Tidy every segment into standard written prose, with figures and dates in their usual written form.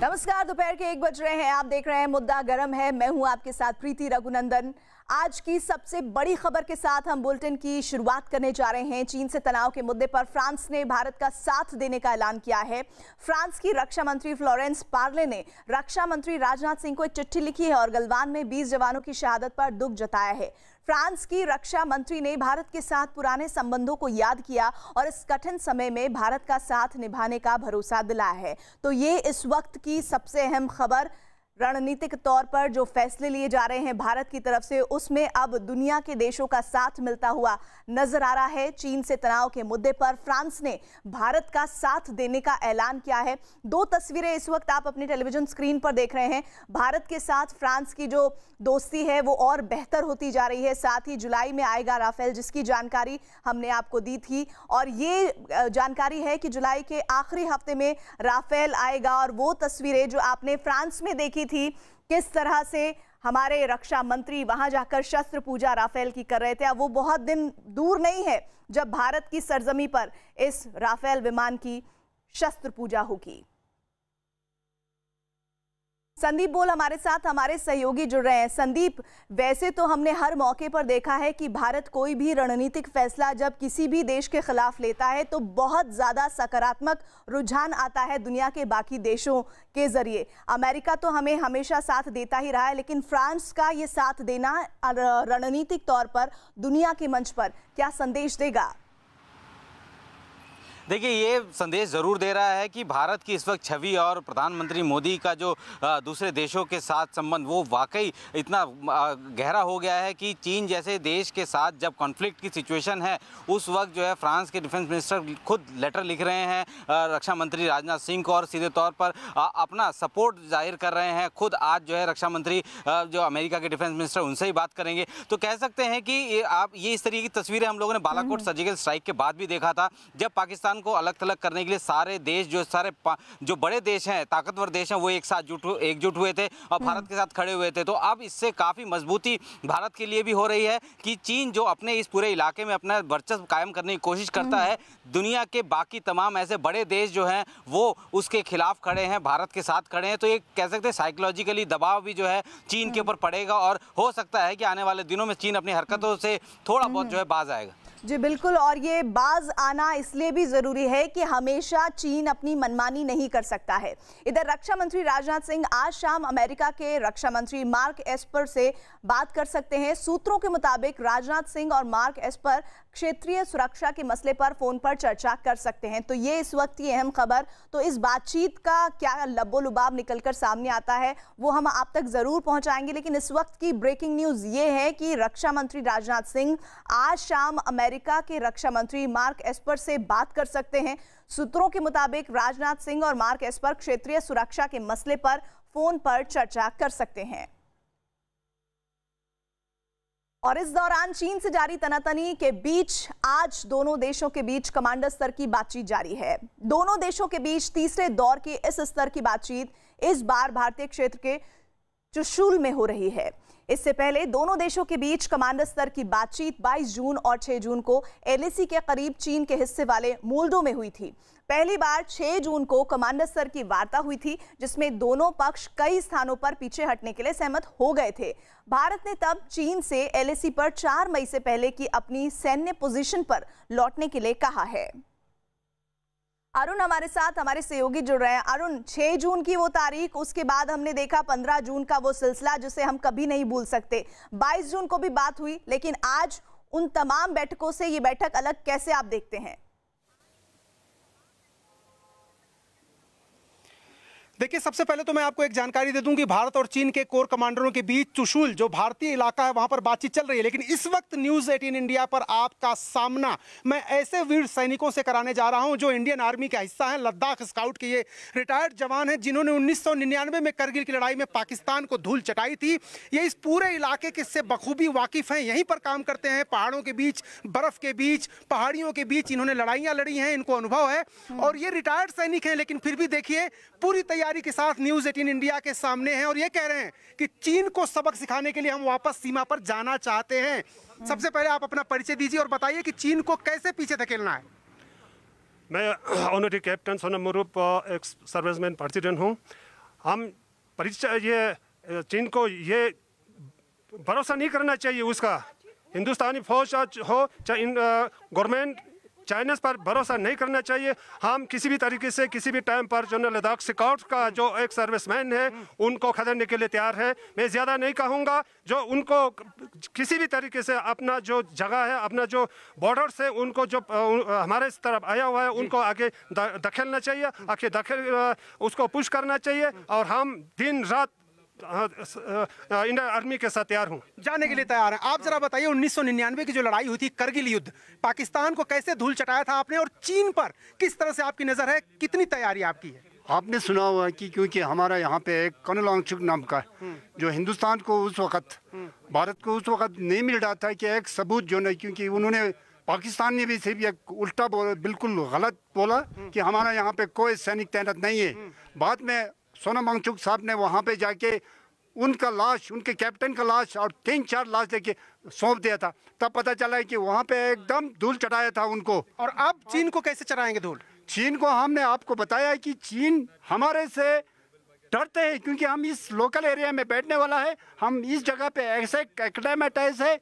नमस्कार, दोपहर के 1 बज रहे हैं। आप देख रहे हैं मुद्दा गरम है। मैं हूं आपके साथ प्रीति रघुनंदन। आज की सबसे बड़ी खबर के साथ हम बुलेटिन की शुरुआत करने जा रहे हैं। चीन से तनाव के मुद्दे पर फ्रांस ने भारत का साथ देने का ऐलान किया है। फ्रांस की रक्षा मंत्री फ्लोरेंस पार्ले ने रक्षा मंत्री राजनाथ सिंह को एक चिट्ठी लिखी है और गलवान में 20 जवानों की शहादत पर दुख जताया है। फ्रांस की रक्षा मंत्री ने भारत के साथ पुराने संबंधों को याद किया और इस कठिन समय में भारत का साथ निभाने का भरोसा दिलाया है। तो ये इस वक्त की सबसे अहम खबर। रणनीतिक तौर पर जो फैसले लिए जा रहे हैं भारत की तरफ से, उसमें अब दुनिया के देशों का साथ मिलता हुआ नजर आ रहा है। चीन से तनाव के मुद्दे पर फ्रांस ने भारत का साथ देने का ऐलान किया है। 2 तस्वीरें इस वक्त आप अपने टेलीविजन स्क्रीन पर देख रहे हैं। भारत के साथ फ्रांस की जो दोस्ती है वो और बेहतर होती जा रही है। साथ ही जुलाई में आएगा राफेल, जिसकी जानकारी हमने आपको दी थी, और ये जानकारी है कि जुलाई के आखिरी हफ्ते में राफेल आएगा। और वो तस्वीरें जो आपने फ्रांस में देखी थी, किस तरह से हमारे रक्षा मंत्री वहां जाकर शस्त्र पूजा राफेल की कर रहे थे, अब वो बहुत दिन दूर नहीं है जब भारत की सरजमी पर इस राफेल विमान की शस्त्र पूजा होगी। संदीप बोल हमारे साथ, हमारे सहयोगी जुड़ रहे हैं। संदीप, वैसे तो हमने हर मौके पर देखा है कि भारत कोई भी रणनीतिक फैसला जब किसी भी देश के खिलाफ लेता है तो बहुत ज्यादा सकारात्मक रुझान आता है दुनिया के बाकी देशों के जरिए। अमेरिका तो हमें हमेशा साथ देता ही रहा है, लेकिन फ्रांस का ये साथ देना रणनीतिक तौर पर दुनिया के मंच पर क्या संदेश देगा? देखिए, ये संदेश ज़रूर दे रहा है कि भारत की इस वक्त छवि और प्रधानमंत्री मोदी का जो दूसरे देशों के साथ संबंध वो वाकई इतना गहरा हो गया है कि चीन जैसे देश के साथ जब कॉन्फ्लिक्ट की सिचुएशन है, उस वक्त जो है फ्रांस के डिफेंस मिनिस्टर खुद लेटर लिख रहे हैं रक्षा मंत्री राजनाथ सिंह को और सीधे तौर पर अपना सपोर्ट जाहिर कर रहे हैं। खुद आज जो है रक्षा मंत्री जो अमेरिका के डिफेंस मिनिस्टर, उनसे ही बात करेंगे। तो कह सकते हैं कि ये इस तरीके की तस्वीरें हम लोगों ने बालाकोट सर्जिकल स्ट्राइक के बाद भी देखा था, जब पाकिस्तान को अलग थलग करने के लिए सारे देश जो बड़े देश हैं, ताकतवर देश हैं, वो एक साथ एकजुट हुए थे और भारत के साथ खड़े हुए थे। तो अब इससे काफ़ी मजबूती भारत के लिए भी हो रही है कि चीन जो अपने इस पूरे इलाके में अपना वर्चस्व कायम करने की कोशिश करता है, दुनिया के बाकी तमाम ऐसे बड़े देश जो हैं वो उसके खिलाफ खड़े हैं, भारत के साथ खड़े हैं। तो ये कह सकते हैं साइकोलॉजिकली दबाव भी जो है चीन के ऊपर पड़ेगा और हो सकता है कि आने वाले दिनों में चीन अपनी हरकतों से थोड़ा बहुत जो है बाज आएगा। जी बिल्कुल, और ये बाज आना इसलिए भी जरूरी है कि हमेशा चीन अपनी मनमानी नहीं कर सकता है। इधर रक्षा मंत्री राजनाथ सिंह आज शाम अमेरिका के रक्षा मंत्री मार्क एस्पर से बात कर सकते हैं। सूत्रों के मुताबिक राजनाथ सिंह और मार्क एस्पर क्षेत्रीय सुरक्षा के मसले पर फोन पर चर्चा कर सकते हैं। तो ये इस वक्त की अहम खबर। तो इस बातचीत का क्या लबो-लुबाब निकलकर सामने आता है वो हम आप तक जरूर पहुंचाएंगे, लेकिन इस वक्त की ब्रेकिंग न्यूज ये है कि रक्षा मंत्री राजनाथ सिंह आज शाम अमेरिका के रक्षा मंत्री मार्क एस्पर से बात कर सकते हैं। सूत्रों के मुताबिक राजनाथ सिंह और मार्क एस्पर क्षेत्रीय सुरक्षा के मसले पर फोन पर चर्चा कर सकते हैं। और इस दौरान चीन से जारी तनातनी के बीच आज दोनों देशों के बीच कमांडर स्तर की बातचीत जारी है। दोनों देशों के बीच तीसरे दौर की इस स्तर की बातचीत इस बार भारतीय क्षेत्र के चुशूल में हो रही है। इससे पहले दोनों देशों के बीच कमांडर स्तर की बातचीत 22 जून और 6 जून को एलएसी के करीब चीन के हिस्से वाले मोल्डो में हुई थी। पहली बार 6 जून को कमांडर स्तर की वार्ता हुई थी, जिसमें दोनों पक्ष कई स्थानों पर पीछे हटने के लिए सहमत हो गए थे। भारत ने तब चीन से एलएसी पर 4 मई से पहले की अपनी सैन्य पोजीशन पर लौटने के लिए कहा है। अरुण हमारे साथ, हमारे सहयोगी जुड़ रहे हैं। अरुण, 6 जून की वो तारीख, उसके बाद हमने देखा 15 जून का वो सिलसिला जिसे हम कभी नहीं भूल सकते। 22 जून को भी बात हुई, लेकिन आज उन तमाम बैठकों से ये बैठक अलग कैसे आप देखते हैं? देखिए, सबसे पहले तो मैं आपको एक जानकारी दे दूं कि भारत और चीन के कोर कमांडरों के बीच चुशूल जो भारतीय इलाका है वहां पर बातचीत चल रही है। लेकिन इस वक्त न्यूज़ 18 इंडिया पर आपका सामना मैं ऐसे वीर सैनिकों से कराने जा रहा हूं जो इंडियन आर्मी का हिस्सा हैं। लद्दाख स्काउट के ये रिटायर्ड जवान हैं जिन्होंने 1999 में करगिल की लड़ाई में पाकिस्तान को धूल चटाई थी। ये इस पूरे इलाके के से बखूबी वाकिफ हैं, यहीं पर काम करते हैं, पहाड़ों के बीच, बर्फ के बीच, पहाड़ियों के बीच इन्होंने लड़ाइयाँ लड़ी हैं, इनको अनुभव है। और ये रिटायर्ड सैनिक हैं, लेकिन फिर भी देखिए पूरी तैयारी के साथ न्यूज़ 18 इंडिया के सामने हैं और ये कह रहे हैं कि चीन को सबक सिखाने के लिए हम वापस सीमा पर जाना चाहते हैं। सबसे पहले आप अपना परिचय दीजिए और बताइए कि चीन को कैसे पीछे धकेलना है। मैं honorary captain Sonam Murup, ex serviceman president हूँ। हम ये चीन को ये भरोसा नहीं करना चाहिए उसका। हिंदुस्तानी फौज हो चाहे गवर्नमेंट चाइनीज पर भरोसा नहीं करना चाहिए। हम किसी भी तरीके से किसी भी टाइम पर जो लद्दाख स्काउट का जो एक सर्विसमैन है उनको खदेड़ने के लिए तैयार है। मैं ज़्यादा नहीं कहूँगा, जो उनको किसी भी तरीके से अपना जो जगह है, अपना जो बॉर्डर से उनको जो हमारे तरफ आया हुआ है उनको आगे धकेलना चाहिए, आगे उसको पुश करना चाहिए। और हम दिन रात इंडियन आर्मी के साथ तैयार हूँ, जाने के लिए तैयार हैं। आप जरा बताइए 1999 की जो लड़ाई हुई थी, करगिल युद्ध, पाकिस्तान को कैसे धूल चटाया था आपने, और चीन पर किस तरह से आपकी नजर है, कितनी तैयारी आपकी है? आपने सुना हुआ है कि क्योंकि हमारा यहाँ पे एक कर्नल वांगचुक नाम का जो हिंदुस्तान को उस वक्त, भारत को उस वक्त नहीं मिल रहा था कि एक सबूत जो नहीं, क्योंकि उन्होंने पाकिस्तान ने भी सिर्फ एक उल्टा बोला, बिल्कुल गलत बोला कि हमारा यहाँ पे कोई सैनिक तैनात नहीं है। बाद में सोनम वांगचुक साहब ने वहाँ पे जाके उनका लाश, उनके कैप्टन का लाश और 3-4 लाश लेके सौंप दिया था। तब पता चला है कि वहाँ पे एकदम धूल चढ़ाया था उनको। और अब चीन को कैसे चढ़ाएंगे धूल? चीन को हमने आपको बताया है कि चीन हमारे से डरते हैं, क्योंकि हम इस लोकल एरिया में बैठने वाला है। हम इस जगह पे ऐसे एक्लेमेटाइज है,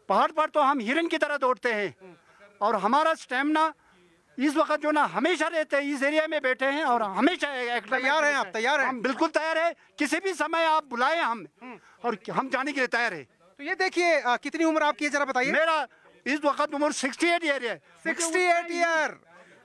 पहाड़ पर तो हम हिरन की तरह दौड़ते हैं। और हमारा स्टेमिना इस वक्त जो ना हमेशा रहते हैं, इस एरिया में बैठे हैं और हमेशा तैयार हैं आप? तैयार हैं? हम बिल्कुल तैयार है, किसी भी समय आप बुलाएं हम, और हम जाने के लिए तैयार है। तो ये देखिए, कितनी उम्र आपकी है जरा बताइए? मेरा इस वक्त उम्र 68 ईयर है। 68 ईयर,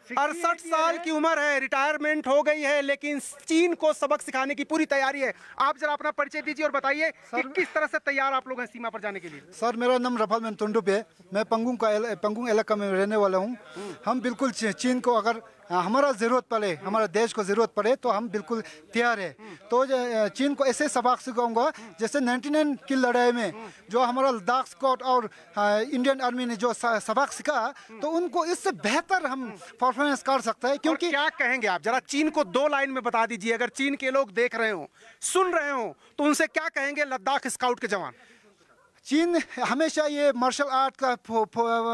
68 साल की उम्र है, रिटायरमेंट हो गई है, लेकिन चीन को सबक सिखाने की पूरी तैयारी है। आप जरा अपना परिचय दीजिए और बताइए कि किस तरह से तैयार आप लोग हैं सीमा पर जाने के लिए। सर, मेरा नाम रफाल मेंटुंडुप है, मैं पंगुंग इलाका में रहने वाला हूँ। हम बिल्कुल चीन को अगर हमारा ज़रूरत पड़े, हमारा देश को ज़रूरत पड़े तो हम बिल्कुल तैयार है। तो चीन को ऐसे सबक सिखाऊंगा जैसे 99 की लड़ाई में जो हमारा लद्दाख स्क्वाड और इंडियन आर्मी ने जो सबक सिखा, तो उनको इससे बेहतर हम परफॉर्मेंस कर सकते हैं। क्योंकि क्या कहेंगे आप, जरा चीन को 2 लाइन में बता दीजिए, अगर चीन के लोग देख रहे हो, सुन रहे हो, तो उनसे क्या कहेंगे लद्दाख स्काउट के जवान? चीन हमेशा ये मार्शल आर्ट का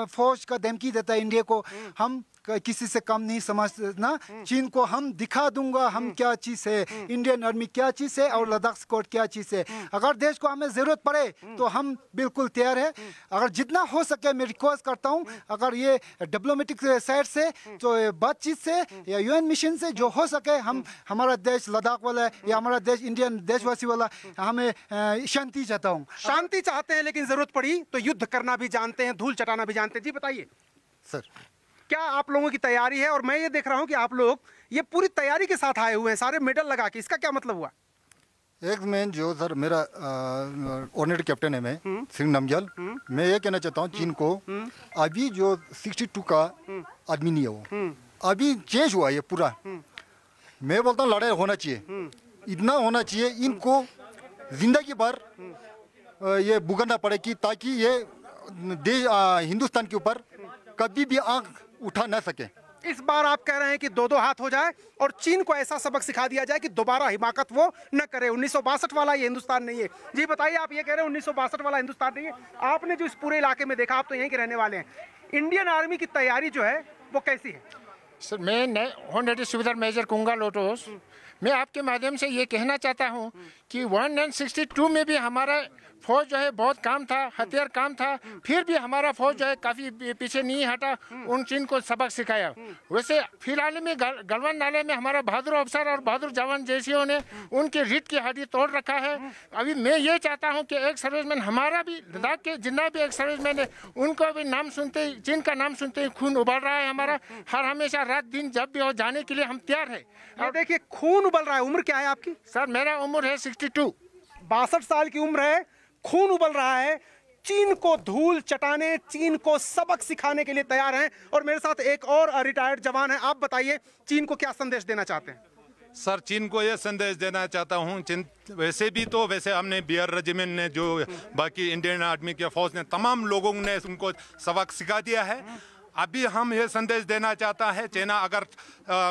फौज का धमकी देता है इंडिया को। हम किसी से कम नहीं समझना। चीन को हम दिखा दूंगा हम क्या चीज़ है, इंडियन आर्मी क्या चीज़ है और लद्दाख स्क्वाड क्या चीज़ है। अगर देश को हमें ज़रूरत पड़े तो हम बिल्कुल तैयार है। अगर जितना हो सके मैं रिक्वेस्ट करता हूँ, अगर ये डिप्लोमेटिक साइड से, जो बातचीत से या UN मिशन से जो हो सके, हम हमारा देश लद्दाख वाला या हमारा देश इंडियन देशवासी वाला, हमें शांति चाहता हूँ। शांति चाहते हैं, लेकिन ज़रूरत पड़ी तो युद्ध करना भी जानते हैं, धूल चटाना भी जानते हैं। जी बताइए सर, क्या आप लोगों की तैयारी है? और मैं ये देख रहा हूँ कि आप लोग ये पूरी तैयारी के साथ आए हुए हैं, सारे मेडल लगा के, इसका क्या मतलब हुआ? एक मैं जो सर मेरा ऑनरेड कैप्टन है, मैं सिंह नमजल। मैं ये कहना चाहता हूँ चीन को, अभी जो 62 का आदमी नहीं है वो, अभी चेंज हुआ ये पूरा। मैं बोलता हूँ लड़ाई होना चाहिए, इतना होना चाहिए, इनको जिंदगी भर ये भुगतना पड़े कि ताकि ये देश हिंदुस्तान के ऊपर कभी भी आंख उठा ना सके। इस बार आप कह रहे हैं कि 2-2 हाथ हो जाए और चीन को ऐसा सबक सिखा दिया जाए कि दोबारा हिमाकत वो न करे। 1962 वाला ये हिंदुस्तान नहीं है। जी बताइए, आप ये कह रहे हैं 1962 वाला हिंदुस्तान नहीं है। आपने जो इस पूरे इलाके में देखा, आप तो यहीं के रहने वाले हैं, इंडियन आर्मी की तैयारी जो है वो कैसी है? सर, मैं ऑनरेडी सूबेदार मेजर कुंगा लोटोस, मैं आपके माध्यम से ये कहना चाहता हूँ कि 1962 में भी हमारा फौज जो है बहुत काम था, हथियार काम था, फिर भी हमारा फौज जो है काफ़ी पीछे नहीं हटा, उन चीन को सबक सिखाया। वैसे फिलहाल में गलवान नाले में हमारा बहादुर अफसर और बहादुर जवान जैसियों ने उनके रीढ़ की हड्डी तोड़ रखा है। अभी मैं ये चाहता हूँ कि एक सर्विसमैन, हमारा भी लद्दाख के जितना भी एक सर्विसमैन है, उनको भी नाम सुनते ही, चीन का नाम सुनते ही खून उबल रहा है हमारा। हर हमेशा रात दिन जब भी हो जाने के लिए हम तैयार है। अब देखिए, खून उबल रहा है। उम्र क्या है आपकी? सर, मेरा उम्र है 62। 62 साल की उम्र है, खून उबल रहा है, चीन को धूल चटाने, चीन को सबक सिखाने के लिए तैयार हैं। और मेरे साथ एक और रिटायर्ड जवान है। आप बताइए, चीन को क्या संदेश देना चाहते हैं? सर, चीन को ये संदेश देना चाहता हूँ, वैसे हमने BR रेजिमेंट ने, जो बाकी इंडियन आर्मी के फौज ने, तमाम लोगों ने उनको सबक सिखा दिया है। अभी हम ये संदेश देना चाहता है, चाइना अगर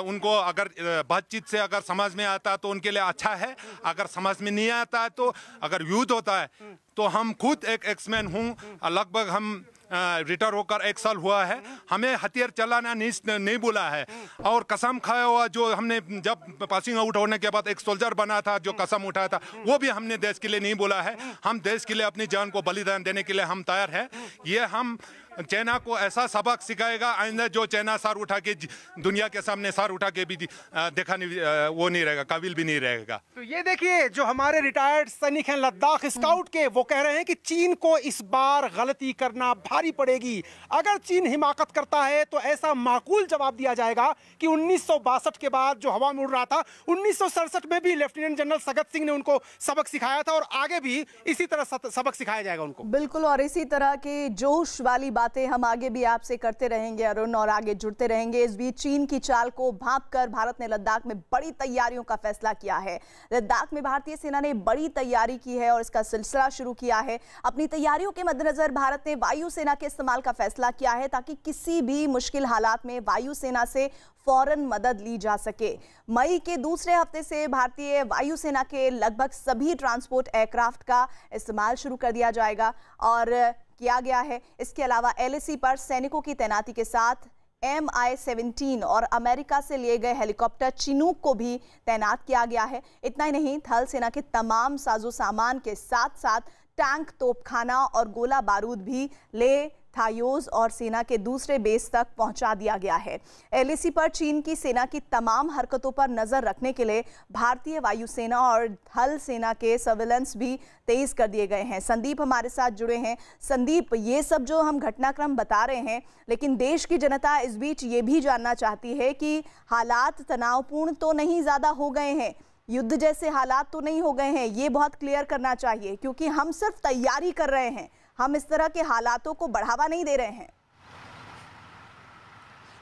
उनको अगर बातचीत से अगर समझ में आता है तो उनके लिए अच्छा है, अगर समझ में नहीं आता है तो, अगर युद्ध होता है तो हम खुद एक एक्समैन हूँ, लगभग हम रिटायर होकर 1 साल हुआ है, हमें हथियार चलाना नहीं बोला है। और कसम खाया हुआ जो हमने जब पासिंग आउट होने के बाद एक सोल्जर बना था, जो कसम उठाया था, वो भी हमने देश के लिए नहीं बोला है। हम देश के लिए अपनी जान को बलिदान देने के लिए हम तैयार हैं। ये हम चाइना को ऐसा सबक सिखाएगा आइंदा, जो चाइना सर उठा के दुनिया के सामने सर उठा के भी देखा नहीं, वो नहीं रहेगा, काबिल भी नहीं रहेगा। तो ये देखिए जो हमारे रिटायर्ड सैनिक हैं लद्दाख स्काउट के, वो कह रहे हैं कि चीन को इस बार गलती करना भारी पड़ेगी। अगर चीन हिमाकत करता है तो ऐसा माकूल जवाब दिया जाएगा कि 1962 के बाद जो हवा में उड़ रहा था, 1967 में भी लेफ्टिनेंट जनरल सगत सिंह ने उनको सबक सिखाया था, और आगे भी इसी तरह सबक सिखाया जाएगा उनको। बिल्कुल, और इसी तरह के जोश वाली बातें हम आगे भी आपसे करते रहेंगे अरुण, और आगे जुड़ते रहेंगे। इस बीच चीन की चाल को भांपकर भारत ने लद्दाख में बड़ी तैयारियों का फैसला किया है। लद्दाख में भारतीय सेना ने बड़ी तैयारी की है और इसका सिलसिला शुरू किया है। अपनी तैयारियों के मद्देनजर भारत ने वायुसेना के इस्तेमाल का फैसला किया है ताकि किसी भी मुश्किल हालात में वायुसेना से फौरन मदद ली जा सके। मई के दूसरे हफ्ते से भारतीय वायुसेना के लगभग सभी ट्रांसपोर्ट एयरक्राफ्ट का इस्तेमाल शुरू कर दिया जाएगा और किया गया है। इसके अलावा LAC पर सैनिकों की तैनाती के साथ MI-17 और अमेरिका से लिए गए हेलीकॉप्टर चिनूक को भी तैनात किया गया है। इतना ही नहीं, थल सेना के तमाम साजो सामान के साथ साथ टैंक, तोपखाना और गोला बारूद भी ले थायोज और सेना के दूसरे बेस तक पहुंचा दिया गया है। LAC पर चीन की सेना की तमाम हरकतों पर नजर रखने के लिए भारतीय वायुसेना और थल सेना के सर्विलेंस भी तेज कर दिए गए हैं। संदीप हमारे साथ जुड़े हैं। संदीप, ये सब जो हम घटनाक्रम बता रहे हैं, लेकिन देश की जनता इस बीच ये भी जानना चाहती है कि हालात तनावपूर्ण तो नहीं ज्यादा हो गए हैं, युद्ध जैसे हालात तो नहीं हो गए हैं। ये बहुत क्लियर करना चाहिए, क्योंकि हम सिर्फ तैयारी कर रहे हैं, हम इस तरह के हालातों को बढ़ावा नहीं दे रहे हैं।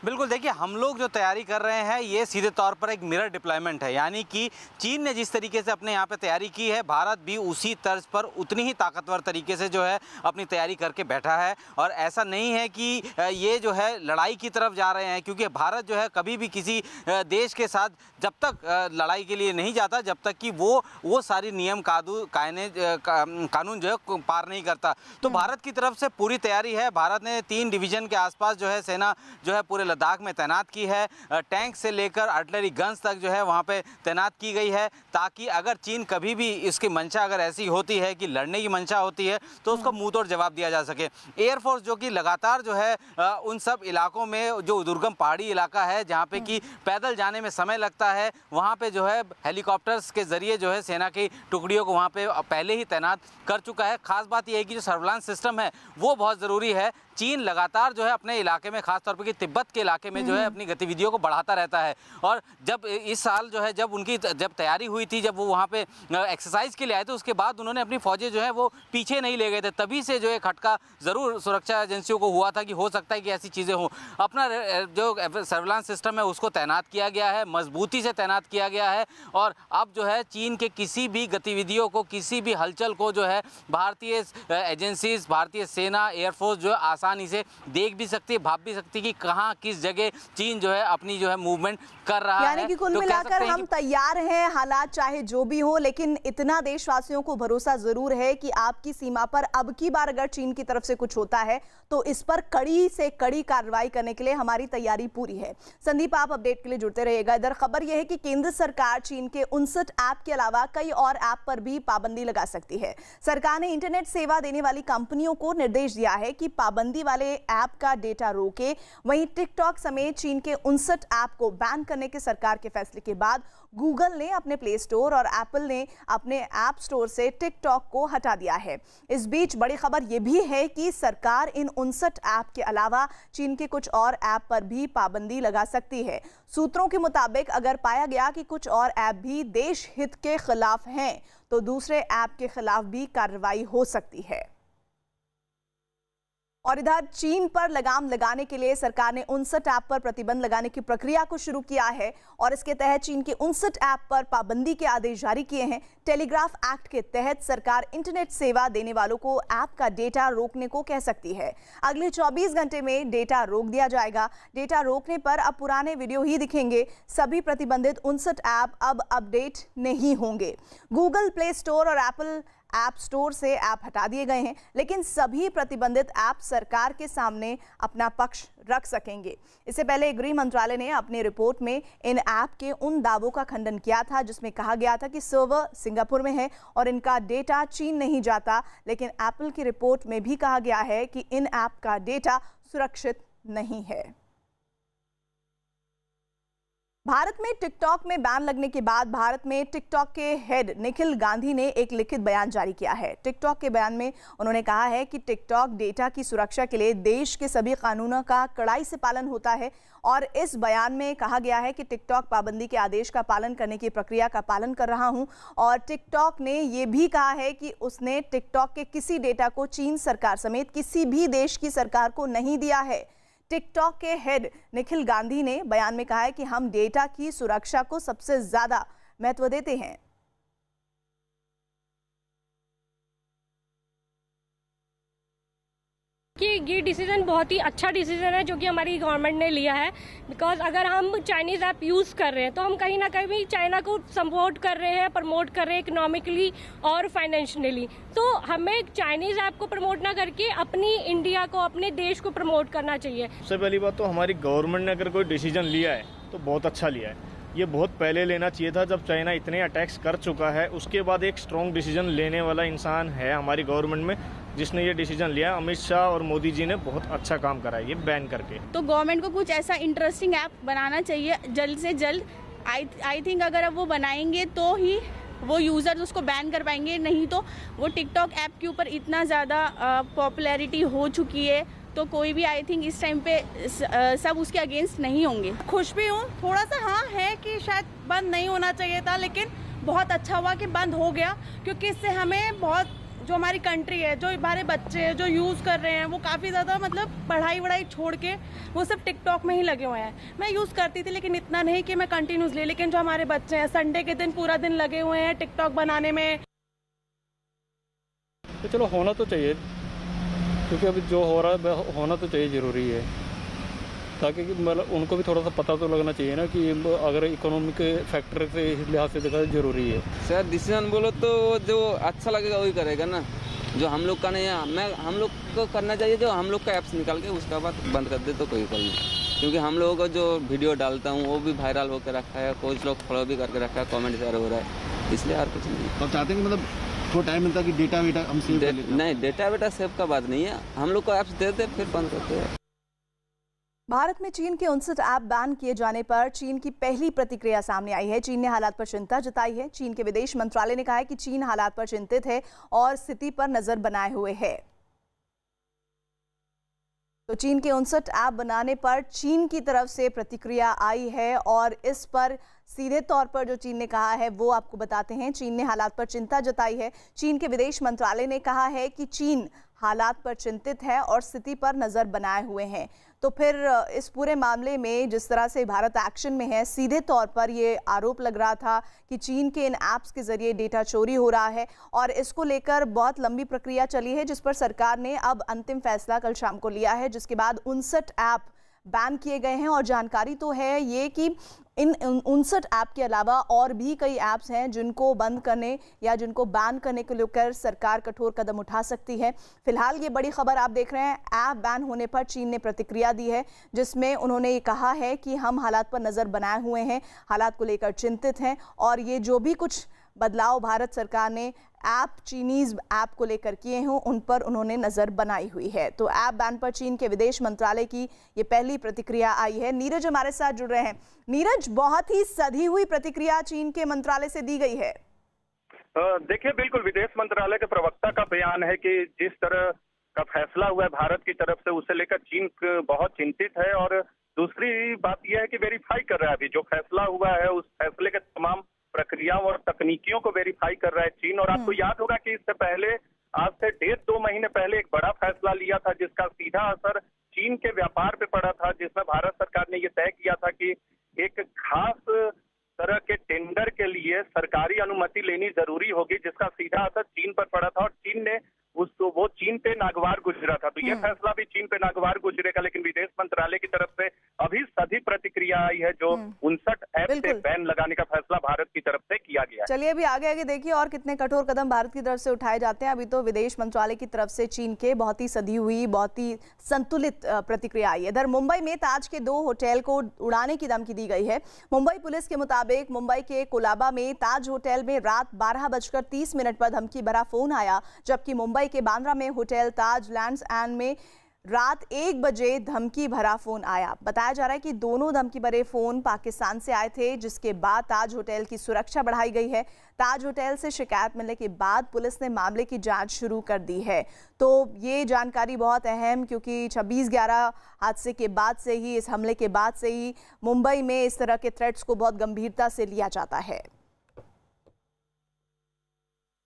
बिल्कुल, देखिए हम लोग जो तैयारी कर रहे हैं ये सीधे तौर पर एक मिरर डिप्लॉयमेंट है, यानी कि चीन ने जिस तरीके से अपने यहाँ पे तैयारी की है, भारत भी उसी तर्ज पर उतनी ही ताकतवर तरीके से जो है अपनी तैयारी करके बैठा है। और ऐसा नहीं है कि ये जो है लड़ाई की तरफ जा रहे हैं, क्योंकि भारत जो है कभी भी किसी देश के साथ जब तक लड़ाई के लिए नहीं जाता जब तक कि वो सारी नियम कानून जो है पार नहीं करता। तो भारत की तरफ से पूरी तैयारी है। भारत ने 3 डिवीजन के आसपास जो है सेना जो है पूरे लद्दाख में तैनात की है। टैंक से लेकर आर्टिलरी गन्स तक जो है वहाँ पे तैनात की गई है, ताकि अगर चीन कभी भी इसकी मंशा अगर ऐसी होती है कि लड़ने की मंशा होती है तो उसको मुंह तोड़ जवाब दिया जा सके। एयरफोर्स जो कि लगातार जो है उन सब इलाकों में, जो दुर्गम पहाड़ी इलाका है जहाँ पे कि पैदल जाने में समय लगता है, वहाँ पे जो है हेलीकॉप्टर्स के जरिए जो है सेना की टुकड़ियों को वहाँ पे पहले ही तैनात कर चुका है। खास बात यह है कि जो सर्विलांस सिस्टम है वो बहुत ज़रूरी है। चीन लगातार जो है अपने इलाके में, खासतौर पर तिब्बत के इलाके में जो है अपनी गतिविधियों को बढ़ाता रहता है। और जब इस साल जो है जब तैयारी हुई थी, जब वो वहाँ पे एक्सरसाइज के लिए आए थे, उसके बाद उन्होंने अपनी फौजें जो है वो पीछे नहीं ले गए थे। तभी से जो है खटका ज़रूर सुरक्षा एजेंसियों को हुआ था कि हो सकता है कि ऐसी चीज़ें हों। अपना जो सर्विलांस सिस्टम है उसको तैनात किया गया है, मजबूती से तैनात किया गया है। और अब जो है चीन के किसी भी गतिविधियों को, किसी भी हलचल को जो है भारतीय एजेंसीज, भारतीय सेना, एयरफोर्स जो है आसानी से देख भी सकती है, भाप भी सकती है कि कहाँ किस जगह चीन जो है अपनी जो है मूवमेंट कर रहा है। यानी कि कुल मिलाकर हम तैयार हैं, हालात चाहे जो भी हो, लेकिन इतना देशवासियों को भरोसा जरूर है कि आपकी सीमा पर अब की बार अगर चीन की तरफ से कुछ होता है तो इस पर कड़ी से कड़ी कार्रवाई करने के लिए हमारी तैयारी पूरी है। संदीप, आप अपडेट के लिए जुड़ते रहिएगा। इधर खबर यह है कि केंद्र सरकार चीन के 59 ऐप के अलावा कई और ऐप पर भी पाबंदी लगा सकती है। सरकार ने इंटरनेट सेवा देने वाली कंपनियों को निर्देश दिया है कि पाबंदी वाले ऐप का डेटा रोके। वहीं टिकटॉक समेत चीन के 59 ऐप को बैन करने के सरकार के फैसले के बाद गूगल ने अपने प्ले स्टोर और एप्पल ने अपने ऐप स्टोर से टिकटॉक को हटा दिया है। इस बीच बड़ी खबर यह भी है कि सरकार इन 59 ऐप के अलावा चीन के कुछ और ऐप पर भी पाबंदी लगा सकती है। सूत्रों के मुताबिक अगर पाया गया कि कुछ और ऐप भी देश हित के खिलाफ हैं तो दूसरे ऐप के खिलाफ भी कार्रवाई हो सकती है। और इधर चीन पर लगाम लगाने के लिए सरकार ने 59 ऐप पर प्रतिबंध लगाने की प्रक्रिया को शुरू किया है और इसके तहत चीन के 59 ऐप पर पाबंदी के आदेश जारी किए हैं। टेलीग्राफ एक्ट के तहत सरकार इंटरनेट सेवा देने वालों को ऐप का डेटा रोकने को कह सकती है। अगले 24 घंटे में डेटा रोक दिया जाएगा। डेटा रोकने पर अब पुराने वीडियो ही दिखेंगे। सभी प्रतिबंधित 59 ऐप अब अपडेट नहीं होंगे। गूगल प्ले स्टोर और एप्पल ऐप स्टोर से ऐप हटा दिए गए हैं, लेकिन सभी प्रतिबंधित ऐप सरकार के सामने अपना पक्ष रख सकेंगे। इससे पहले गृह मंत्रालय ने अपनी रिपोर्ट में इन ऐप के उन दावों का खंडन किया था जिसमें कहा गया था कि सर्वर सिंगापुर में है और इनका डेटा चीन नहीं जाता, लेकिन एप्पल की रिपोर्ट में भी कहा गया है कि इन ऐप का डेटा सुरक्षित नहीं है। भारत में टिकटॉक में बैन लगने के बाद भारत में टिकटॉक के हेड निखिल गांधी ने एक लिखित बयान जारी किया है। टिकटॉक के बयान में उन्होंने कहा है कि टिकटॉक डेटा की सुरक्षा के लिए देश के सभी कानूनों का कड़ाई से पालन होता है और इस बयान में कहा गया है कि टिकटॉक पाबंदी के आदेश का पालन करने की प्रक्रिया का पालन कर रहा हूं और टिकटॉक ने यह भी कहा है कि उसने टिकटॉक के किसी डेटा को चीन सरकार समेत किसी भी देश की सरकार को नहीं दिया है। टिकटॉक के हेड निखिल गांधी ने बयान में कहा है कि हम डेटा की सुरक्षा को सबसे ज्यादा महत्व देते हैं। कि ये डिसीजन बहुत ही अच्छा डिसीजन है जो कि हमारी गवर्नमेंट ने लिया है। बिकॉज अगर हम चाइनीज़ ऐप यूज़ कर रहे हैं तो हम कहीं ना कहीं चाइना को सपोर्ट कर रहे हैं, प्रमोट कर रहे हैं इकोनॉमिकली और फाइनेंशियली। तो हमें चाइनीज़ ऐप को प्रमोट ना करके अपनी इंडिया को, अपने देश को प्रमोट करना चाहिए। सबसे पहली बात तो हमारी गवर्नमेंट ने अगर कोई डिसीजन लिया है तो बहुत अच्छा लिया है। ये बहुत पहले लेना चाहिए था जब चाइना इतने अटैक्स कर चुका है। उसके बाद एक स्ट्रॉन्ग डिसीजन लेने वाला इंसान है हमारी गवर्नमेंट में जिसने ये डिसीजन लिया। अमित शाह और मोदी जी ने बहुत अच्छा काम करा है ये बैन करके। तो गवर्नमेंट को कुछ ऐसा इंटरेस्टिंग ऐप बनाना चाहिए जल्द से जल्द। आई थिंक अगर अब वो बनाएंगे तो ही वो यूज़र्स उसको बैन कर पाएंगे, नहीं तो वो टिकटॉक ऐप के ऊपर इतना ज़्यादा पॉपुलैरिटी हो चुकी है तो कोई भी आई थिंक इस टाइम पे सब उसके अगेंस्ट नहीं होंगे। खुश भी हूँ, थोड़ा सा हाँ है कि शायद बंद नहीं होना चाहिए था, लेकिन बहुत अच्छा हुआ कि बंद हो गया, क्योंकि इससे हमें बहुत, जो हमारी कंट्री है, जो हमारे बच्चे हैं जो यूज़ कर रहे हैं, वो काफ़ी ज़्यादा मतलब पढ़ाई छोड़ के वो सब टिकटॉक में ही लगे हुए हैं। मैं यूज़ करती थी लेकिन इतना नहीं कि मैं कंटिन्यूसली, लेकिन जो हमारे बच्चे हैं संडे के दिन पूरा दिन लगे हुए हैं टिकटॉक बनाने में। तो चलो होना तो चाहिए, क्योंकि अभी जो हो रहा है होना तो चाहिए, ज़रूरी है, ताकि मतलब उनको भी थोड़ा सा पता तो लगना चाहिए ना कि अगर इकोनॉमिक फैक्टर से इस लिहाज से देखा जरूरी है। सर डिसीजन बोलो तो जो अच्छा लगेगा वही करेगा ना, जो हम लोग का नहीं है। हम लोग को करना चाहिए जो हम लोग का ऐप्स निकाल के उसका बाद बंद कर दे तो कोई कर नहीं, क्योंकि हम लोगों को जो वीडियो डालता हूँ वो भी वायरल होकर रखा है, कुछ लोग फॉलो भी करके रखा है, कॉमेंट शेयर हो रहा है, इसलिए और कुछ नहीं। तो आप चाहते हैं कि मतलब थोड़ा टाइम मिलता कि डेटा वेटा हम सेव कर लेते हैं? नहीं, डेटा वेटा सेव का बात नहीं है, हम लोग को ऐप्स देते फिर बंद करते हैं। भारत में चीन के 59 ऐप बैन किए जाने पर चीन की पहली प्रतिक्रिया सामने आई है। चीन ने हालात पर चिंता जताई है। चीन के विदेश मंत्रालय ने कहा है कि चीन हालात पर चिंतित है और स्थिति पर नजर बनाए हुए है। तो चीन के 59 ऐप बनाने पर चीन की तरफ से प्रतिक्रिया आई है और इस पर सीधे तौर पर जो चीन ने कहा है वो आपको बताते हैं। चीन ने हालात पर चिंता जताई है। चीन के विदेश मंत्रालय ने कहा है कि चीन हालात पर चिंतित है और स्थिति पर नजर बनाए हुए हैं। तो फिर इस पूरे मामले में जिस तरह से भारत एक्शन में है, सीधे तौर पर ये आरोप लग रहा था कि चीन के इन ऐप्स के जरिए डेटा चोरी हो रहा है और इसको लेकर बहुत लंबी प्रक्रिया चली है, जिस पर सरकार ने अब अंतिम फैसला कल शाम को लिया है, जिसके बाद 59 ऐप बैन किए गए हैं। और जानकारी तो है ये कि इन 59 ऐप के अलावा और भी कई ऐप्स हैं जिनको बंद करने या जिनको बैन करने को लेकर सरकार कठोर कदम उठा सकती है। फिलहाल ये बड़ी खबर आप देख रहे हैं, ऐप बैन होने पर चीन ने प्रतिक्रिया दी है, जिसमें उन्होंने ये कहा है कि हम हालात पर नज़र बनाए हुए हैं, हालात को लेकर चिंतित हैं और ये जो भी कुछ बदलाव भारत सरकार ने ऐप चीनीज ऐप को लेकर किए हों उन पर उन्होंने नजर बनाई हुई है। तो ऐप बैन पर चीन के विदेश मंत्रालय की ये पहली प्रतिक्रिया आई है। नीरज हमारे साथ जुड़ रहे हैं। नीरज, बहुत ही सधी हुई प्रतिक्रिया चीन के मंत्रालय से दी गई है। देखिए, बिल्कुल विदेश मंत्रालय के प्रवक्ता का बयान है कि जिस तरह का फैसला हुआ है भारत की तरफ से, उसे लेकर चीन बहुत चिंतित है और दूसरी बात यह है कि वेरीफाई कर रहा है अभी जो फैसला हुआ है उस फैसले के तमाम प्रक्रियाओं और तकनीकियों को वेरीफाई कर रहा है चीन। और आपको याद होगा कि इससे पहले आज से 1.5-2 महीने पहले एक बड़ा फैसला लिया था जिसका सीधा असर चीन के व्यापार पे पड़ा था, जिसमें भारत सरकार ने ये तय किया था कि एक खास तरह के टेंडर के लिए सरकारी अनुमति लेनी जरूरी होगी, जिसका सीधा असर चीन पर पड़ा था। और चीन ने वो चीन पे नागवार गुजरा था। तो ये फैसला भी चीन पे नागवार गुजरेगा, लेकिन विदेश मंत्रालय की तरफ से अभी सभी प्रतिक्रिया आई है जो 59 ऐप से बैन लगाने का फैसला भारत की तरफ से किया गया है। चलिए अभी आगे देखिए और कितने कठोर कदम भारत की तरफ से उठाए जाते हैं। अभी तो विदेश मंत्रालय की तरफ से चीन के बहुत ही सधी हुई, बहुत ही संतुलित प्रतिक्रिया आई है। इधर मुंबई में ताज के 2 होटल को उड़ाने की धमकी दी गई है। मुंबई पुलिस के मुताबिक मुंबई के कोलाबा में ताज होटल में रात 12:30 पर धमकी भरा फोन आया, जबकि मुंबई के बांद्रा में होटल ताज लैंड्स एंड में रात 1 बजे धमकी भरा फोन आया। बताया जा रहा है कि दोनों धमकी भरे फोन पाकिस्तान से आए थे, जिसके बाद ताज होटल की सुरक्षा बढ़ाई गई है। ताज होटल से शिकायत मिलने के बाद पुलिस ने मामले की जांच शुरू कर दी है। तो ये जानकारी बहुत अहम, क्योंकि 26/11 हादसे के बाद से ही, इस हमले के बाद से ही मुंबई में इस तरह के थ्रेट्स को बहुत गंभीरता से लिया जाता है।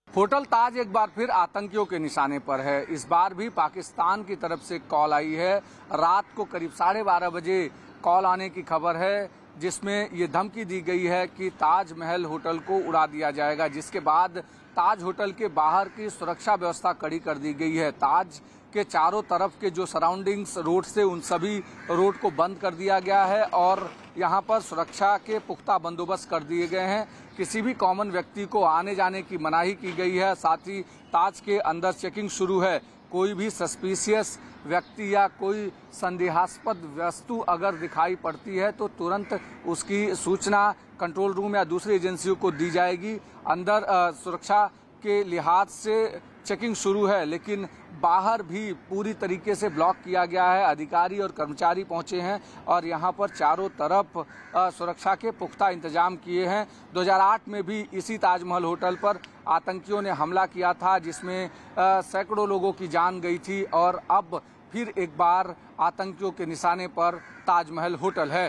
होटल ताज एक बार फिर आतंकियों के निशाने पर है। इस बार भी पाकिस्तान की तरफ से कॉल आई है। रात को करीब 12:30 बजे कॉल आने की खबर है, जिसमें ये धमकी दी गई है कि ताजमहल होटल को उड़ा दिया जाएगा, जिसके बाद ताज होटल के बाहर की सुरक्षा व्यवस्था कड़ी कर दी गई है। ताज के चारों तरफ के जो सराउंडिंग्स रोड से, उन सभी रोड को बंद कर दिया गया है और यहाँ पर सुरक्षा के पुख्ता बंदोबस्त कर दिए गए हैं। किसी भी कॉमन व्यक्ति को आने जाने की मनाही की गई है। साथ ही ताज के अंदर चेकिंग शुरू है। कोई भी सस्पिशियस व्यक्ति या कोई संदेहास्पद वस्तु अगर दिखाई पड़ती है तो तुरंत उसकी सूचना कंट्रोल रूम या दूसरी एजेंसियों को दी जाएगी। अंदर सुरक्षा के लिहाज से चेकिंग शुरू है, लेकिन बाहर भी पूरी तरीके से ब्लॉक किया गया है। अधिकारी और कर्मचारी पहुंचे हैं और यहां पर चारों तरफ सुरक्षा के पुख्ता इंतजाम किए हैं। 2008 में भी इसी ताजमहल होटल पर आतंकियों ने हमला किया था, जिसमें सैकड़ों लोगों की जान गई थी और अब फिर एक बार आतंकियों के निशाने पर ताजमहल होटल है।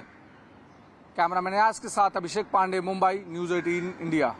कैमरामैन यास के साथ अभिषेक पांडे, मुंबई, न्यूज़ 18 इंडिया।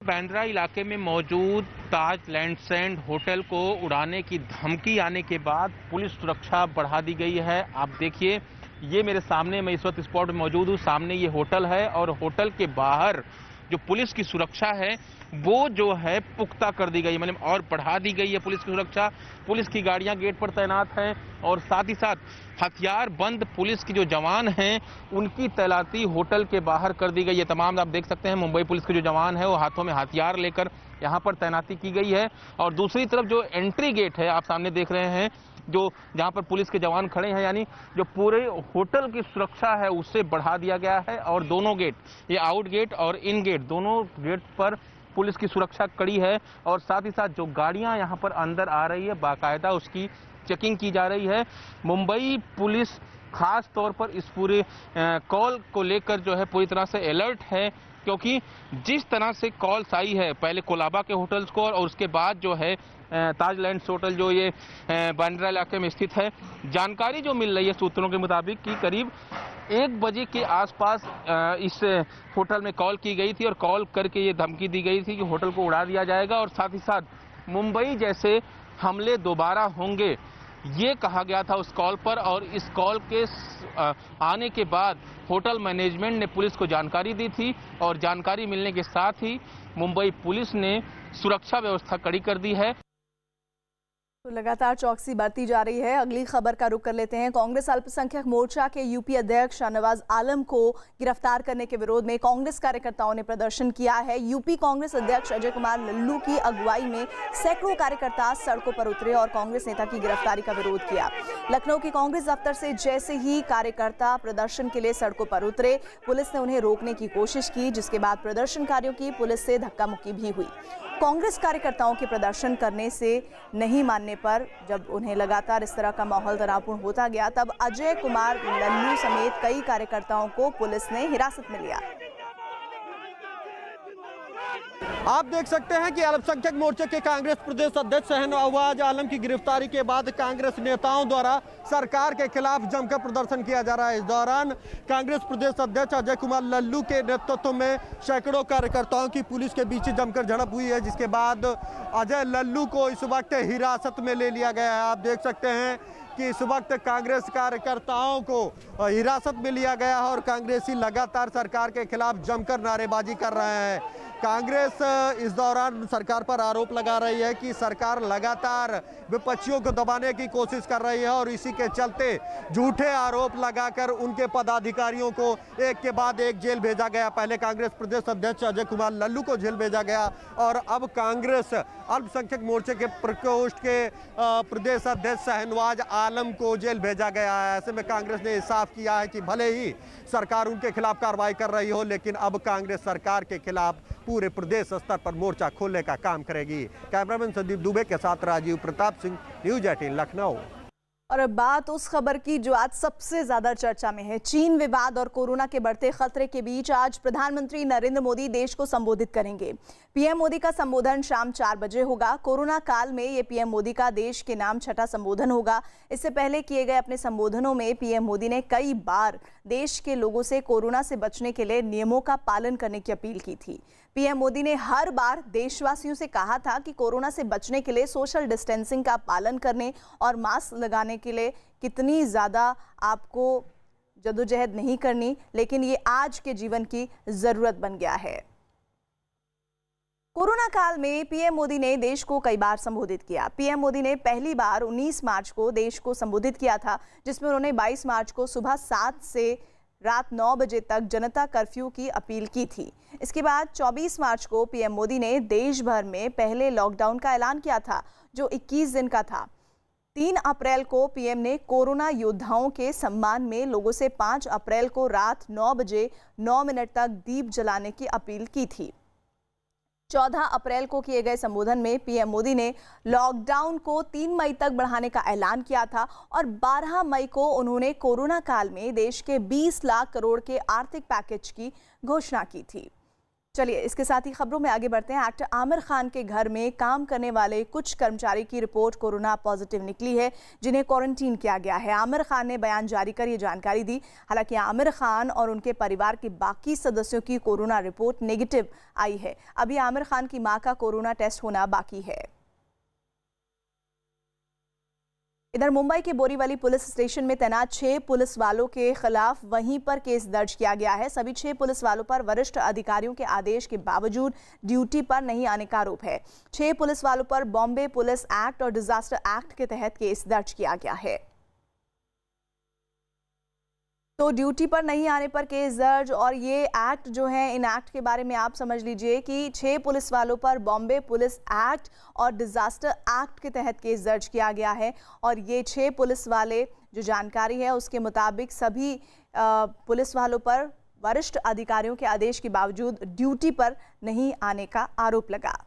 बांद्रा इलाके में मौजूद ताज लैंड्स एंड होटल को उड़ाने की धमकी आने के बाद पुलिस सुरक्षा बढ़ा दी गई है। आप देखिए, ये मेरे सामने, मैं इस वक्त स्पॉट में मौजूद हूँ, सामने ये होटल है और होटल के बाहर जो पुलिस की सुरक्षा है वो जो है पुख्ता कर दी गई, मतलब और बढ़ा दी गई है पुलिस की सुरक्षा। पुलिस की गाड़ियां गेट पर तैनात हैं और साथ ही साथ हथियार बंद पुलिस की जो जवान हैं उनकी तैनाती होटल के बाहर कर दी गई है। तमाम आप देख सकते हैं मुंबई पुलिस के जो जवान है वो हाथों में हथियार लेकर यहाँ पर तैनाती की गई है। और दूसरी तरफ जो एंट्री गेट है आप सामने देख रहे हैं, जो जहां पर पुलिस के जवान खड़े हैं, यानी जो पूरे होटल की सुरक्षा है उससे बढ़ा दिया गया है। और दोनों गेट, ये आउट गेट और इन गेट, दोनों गेट पर पुलिस की सुरक्षा कड़ी है। और साथ ही साथ जो गाड़ियां यहां पर अंदर आ रही है बाकायदा उसकी चेकिंग की जा रही है। मुंबई पुलिस खास तौर पर इस पूरे कॉल को लेकर जो है पूरी तरह से अलर्ट है, क्योंकि जिस तरह से कॉल्स आई है पहले कोलाबा के होटल्स को और उसके बाद जो है ताज लैंड्स होटल जो ये बांद्रा इलाके में स्थित है, जानकारी जो मिल रही है सूत्रों के मुताबिक कि करीब 1 बजे के आसपास इस होटल में कॉल की गई थी और कॉल करके ये धमकी दी गई थी कि होटल को उड़ा दिया जाएगा और साथ ही साथ मुंबई जैसे हमले दोबारा होंगे, ये कहा गया था उस कॉल पर। और इस कॉल के आने के बाद होटल मैनेजमेंट ने पुलिस को जानकारी दी थी और जानकारी मिलने के साथ ही मुंबई पुलिस ने सुरक्षा व्यवस्था कड़ी कर दी है। तो लगातार चौकसी बढ़ती जा रही है। अगली खबर का रुख कर लेते हैं। कांग्रेस अल्पसंख्यक मोर्चा के यूपी अध्यक्ष शाहनवाज आलम को गिरफ्तार करने के विरोध में कांग्रेस कार्यकर्ताओं ने प्रदर्शन किया है। यूपी कांग्रेस अध्यक्ष अजय कुमार लल्लू की अगुवाई में सैकड़ों कार्यकर्ता सड़कों पर उतरे और कांग्रेस नेता की गिरफ्तारी का विरोध किया। लखनऊ के कांग्रेस दफ्तर से जैसे ही कार्यकर्ता प्रदर्शन के लिए सड़कों पर उतरे, पुलिस ने उन्हें रोकने की कोशिश की, जिसके बाद प्रदर्शनकारियों की पुलिस से धक्का मुक्की भी हुई। कांग्रेस कार्यकर्ताओं के प्रदर्शन करने से नहीं मानने पर जब उन्हें लगातार इस तरह का माहौल तनावपूर्ण होता गया, तब अजय कुमार लल्लू समेत कई कार्यकर्ताओं को पुलिस ने हिरासत में लिया। आप देख सकते हैं कि अल्पसंख्यक मोर्चे के कांग्रेस प्रदेश अध्यक्ष शाहनवाज आलम की गिरफ्तारी के बाद कांग्रेस नेताओं द्वारा सरकार के खिलाफ जमकर प्रदर्शन किया जा रहा है। इस दौरान कांग्रेस प्रदेश अध्यक्ष अजय कुमार लल्लू के नेतृत्व में सैकड़ों कार्यकर्ताओं की पुलिस के बीच जमकर झड़प हुई है, जिसके बाद अजय लल्लू को इस वक्त हिरासत में ले लिया गया है। आप देख सकते हैं कि इस वक्त कांग्रेस कार्यकर्ताओं को हिरासत में लिया गया है और कांग्रेसी लगातार सरकार के खिलाफ जमकर नारेबाजी कर रहे हैं। कांग्रेस इस दौरान सरकार पर आरोप लगा रही है कि सरकार लगातार विपक्षियों को दबाने की कोशिश कर रही है और इसी के चलते झूठे आरोप लगाकर उनके पदाधिकारियों को एक के बाद एक जेल भेजा गया। पहले कांग्रेस प्रदेश अध्यक्ष अजय कुमार लल्लू को जेल भेजा गया और अब कांग्रेस अल्पसंख्यक मोर्चे के प्रकोष्ठ के प्रदेश अध्यक्ष शहनवाज आलम को जेल भेजा गया है। ऐसे में कांग्रेस ने साफ किया है कि भले ही सरकार उनके खिलाफ कार्रवाई कर रही हो, लेकिन अब कांग्रेस सरकार के खिलाफ पूरे प्रदेश स्तर पर मोर्चा खोलने का काम करेगी। कैमरामैन संदीप दुबे के साथ राजीव प्रताप सिंह, न्यूज़ 18 लखनऊ। और अब बात उस खबर की जो आज सबसे ज्यादा चर्चा में है। चीन विवाद और कोरोना के बढ़ते खतरे के बीच आज प्रधानमंत्री नरेंद्र मोदी देश को संबोधित करेंगे। पीएम मोदी का संबोधन शाम 4 बजे होगा। कोरोना काल में ये पीएम मोदी का देश के नाम छठा संबोधन होगा। इससे पहले किए गए अपने संबोधनों में पीएम मोदी ने कई बार देश के लोगों से कोरोना से बचने के लिए नियमों का पालन करने की अपील की थी। पीएम मोदी ने हर बार देशवासियों से कहा था कि कोरोना से बचने के लिए सोशल डिस्टेंसिंग का पालन करने और मास्क लगाने के लिए कितनी ज़्यादा आपको जद्दोजहद नहीं करनी, लेकिन ये आज के जीवन की ज़रूरत बन गया है। कोरोना काल में पीएम मोदी ने देश को कई बार संबोधित किया। पीएम मोदी ने पहली बार 19 मार्च को देश को संबोधित किया था, जिसमें उन्होंने 22 मार्च को सुबह 7 से रात 9 बजे तक जनता कर्फ्यू की अपील की थी। इसके बाद 24 मार्च को पीएम मोदी ने देश भर में पहले लॉकडाउन का ऐलान किया था, जो 21 दिन का था। 3 अप्रैल को पीएम ने कोरोना योद्धाओं के सम्मान में लोगों से 5 अप्रैल को रात 9 बजे 9 मिनट तक दीप जलाने की अपील की थी। 14 अप्रैल को किए गए संबोधन में पीएम मोदी ने लॉकडाउन को 3 मई तक बढ़ाने का ऐलान किया था और 12 मई को उन्होंने कोरोना काल में देश के 20 लाख करोड़ के आर्थिक पैकेज की घोषणा की थी। चलिए इसके साथ ही खबरों में आगे बढ़ते हैं। एक्टर आमिर खान के घर में काम करने वाले कुछ कर्मचारी की रिपोर्ट कोरोना पॉजिटिव निकली है, जिन्हें क्वारंटीन किया गया है। आमिर खान ने बयान जारी कर ये जानकारी दी। हालांकि आमिर खान और उनके परिवार के बाकी सदस्यों की कोरोना रिपोर्ट नेगेटिव आई है। अभी आमिर खान की मां का कोरोना टेस्ट होना बाकी है। इधर मुंबई के बोरीवली पुलिस स्टेशन में तैनात 6 पुलिस वालों के खिलाफ वहीं पर केस दर्ज किया गया है। सभी 6 पुलिस वालों पर वरिष्ठ अधिकारियों के आदेश के बावजूद ड्यूटी पर नहीं आने का आरोप है। 6 पुलिस वालों पर बॉम्बे पुलिस एक्ट और डिजास्टर एक्ट के तहत केस दर्ज किया गया है। तो ड्यूटी पर नहीं आने पर केस दर्ज, और ये एक्ट जो है, इन एक्ट के बारे में आप समझ लीजिए कि 6 पुलिस वालों पर बॉम्बे पुलिस एक्ट और डिजास्टर एक्ट के तहत केस दर्ज किया गया है। और ये 6 पुलिस वाले, जो जानकारी है उसके मुताबिक सभी पुलिस वालों पर वरिष्ठ अधिकारियों के आदेश के बावजूद ड्यूटी पर नहीं आने का आरोप लगा।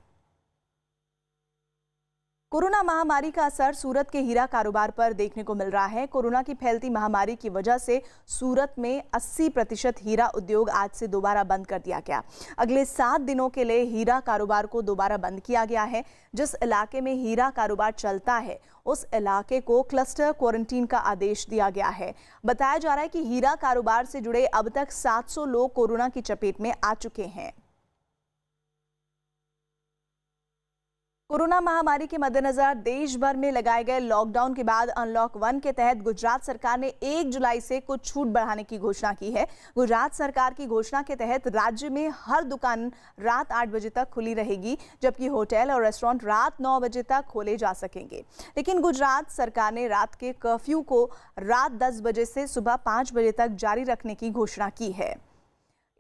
कोरोना महामारी का असर सूरत के हीरा कारोबार पर देखने को मिल रहा है। कोरोना की फैलती महामारी की वजह से सूरत में 80% हीरा उद्योग आज से दोबारा बंद कर दिया गया। अगले 7 दिनों के लिए हीरा कारोबार को दोबारा बंद किया गया है। जिस इलाके में हीरा कारोबार चलता है उस इलाके को क्लस्टर क्वारंटीन का आदेश दिया गया है। बताया जा रहा है कि हीरा कारोबार से जुड़े अब तक 700 लोग कोरोना की चपेट में आ चुके हैं। कोरोना महामारी के मद्देनजर देश भर में लगाए गए लॉकडाउन के बाद अनलॉक 1 के तहत गुजरात सरकार ने 1 जुलाई से कुछ छूट बढ़ाने की घोषणा की है। गुजरात सरकार की घोषणा के तहत राज्य में हर दुकान रात 8 बजे तक खुली रहेगी, जबकि होटल और रेस्टोरेंट रात 9 बजे तक खोले जा सकेंगे। लेकिन गुजरात सरकार ने रात के कर्फ्यू को रात 10 बजे से सुबह 5 बजे तक जारी रखने की घोषणा की है।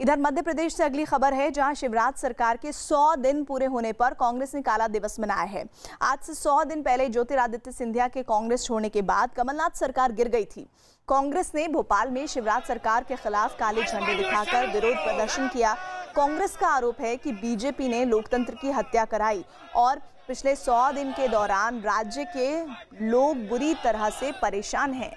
इधर मध्य प्रदेश से अगली खबर है, जहां शिवराज सरकार के 100 दिन पूरे होने पर कांग्रेस ने काला दिवस मनाया है। आज से 100 दिन पहले ज्योतिरादित्य सिंधिया के कांग्रेस छोड़ने के बाद कमलनाथ सरकार गिर गई थी। कांग्रेस ने भोपाल में शिवराज सरकार के खिलाफ काले झंडे दिखाकर विरोध प्रदर्शन किया। कांग्रेस का आरोप है कि बीजेपी ने लोकतंत्र की हत्या कराई और पिछले 100 दिन के दौरान राज्य के लोग बुरी तरह से परेशान हैं।